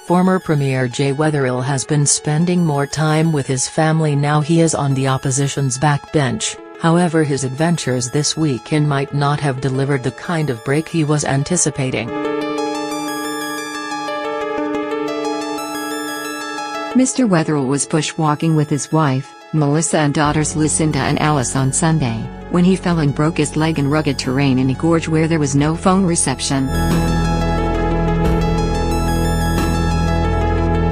Former Premier Weatherill has been spending more time with his family now he is on the opposition's backbench. However, his adventures this weekend might not have delivered the kind of break he was anticipating. Mr. Weatherill was bushwalking with his wife, Melissa, and daughters Lucinda and Alice on Sunday, when he fell and broke his leg in rugged terrain in a gorge where there was no phone reception.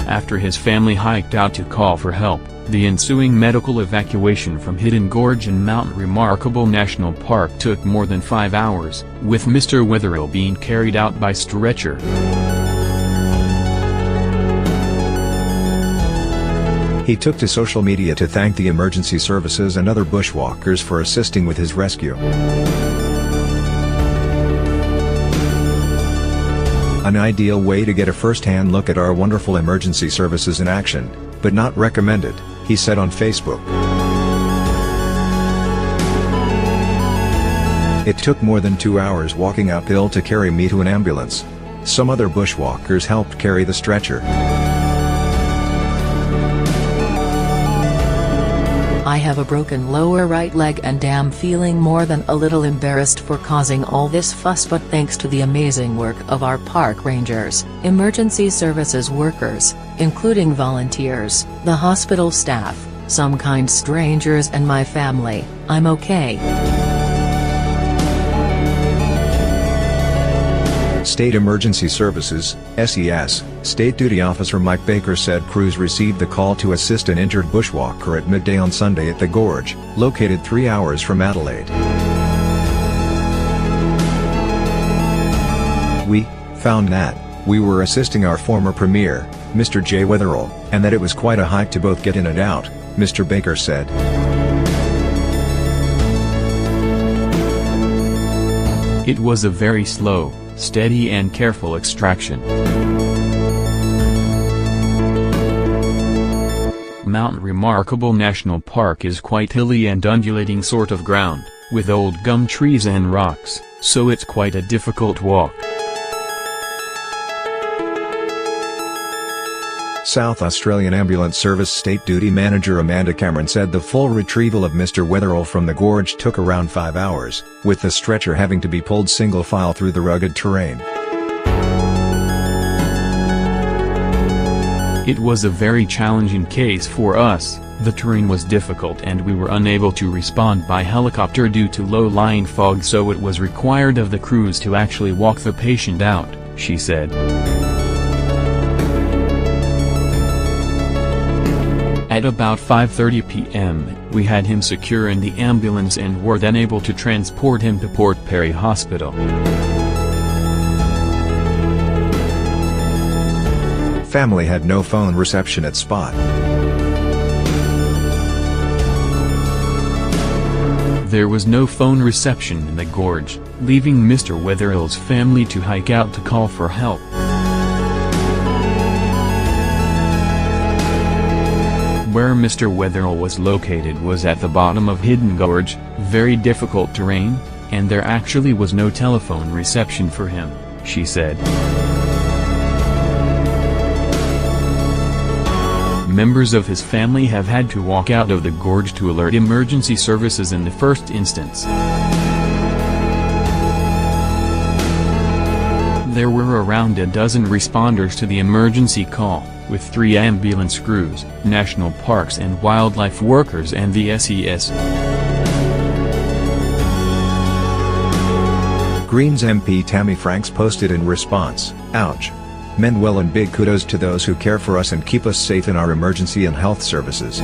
After his family hiked out to call for help, the ensuing medical evacuation from Hidden Gorge in Mount Remarkable National Park took more than 5 hours, with Mr. Weatherill being carried out by stretcher. He took to social media to thank the emergency services and other bushwalkers for assisting with his rescue. An ideal way to get a first-hand look at our wonderful emergency services in action, but not recommended, he said on Facebook. It took more than 2 hours walking uphill to carry me to an ambulance. Some other bushwalkers helped carry the stretcher. I have a broken lower right leg and am feeling more than a little embarrassed for causing all this fuss, but thanks to the amazing work of our park rangers, emergency services workers, including volunteers, the hospital staff, some kind strangers and my family, I'm okay. State Emergency Services, SES, State Duty Officer Mike Baker said crews received the call to assist an injured bushwalker at midday on Sunday at the Gorge, located 3 hours from Adelaide. We found that we were assisting our former Premier, Mr. Weatherill, and that it was quite a hike to both get in and out, Mr. Baker said. It was a very slow, steady and careful extraction. Mount Remarkable National Park is quite hilly and undulating sort of ground, with old gum trees and rocks, so it's quite a difficult walk. South Australian Ambulance Service State Duty Manager Amanda Cameron said the full retrieval of Mr. Weatherill from the gorge took around 5 hours, with the stretcher having to be pulled single file through the rugged terrain. It was a very challenging case for us. The terrain was difficult and we were unable to respond by helicopter due to low-lying fog, so it was required of the crews to actually walk the patient out, she said. At about 5:30 p.m., we had him secure in the ambulance and were then able to transport him to Port Perry Hospital. Family had no phone reception at spot. There was no phone reception in the gorge, leaving Mr. Weatherill's family to hike out to call for help. Where Mr. Weatherill was located was at the bottom of Hidden Gorge, very difficult terrain, and there actually was no telephone reception for him, she said. Members of his family have had to walk out of the gorge to alert emergency services in the first instance. There were around a dozen responders to the emergency call, with 3 ambulance crews, national parks and wildlife workers and the SES. Greens MP Tammy Franks posted in response, "Ouch. Men well and big kudos to those who care for us and keep us safe in our emergency and health services."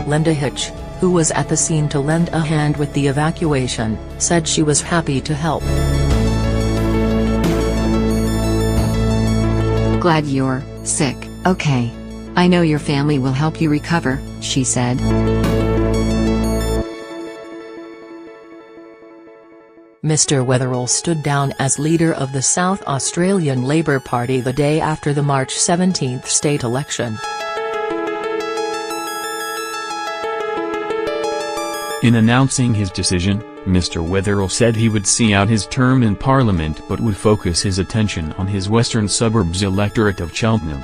Linda Hitch, who was at the scene to lend a hand with the evacuation, said she was happy to help. Glad you're sick, okay. I know your family will help you recover, she said. Mr. Weatherill stood down as leader of the South Australian Labor Party the day after the March 17 state election. In announcing his decision, Mr. Weatherill said he would see out his term in Parliament but would focus his attention on his western suburbs electorate of Cheltenham.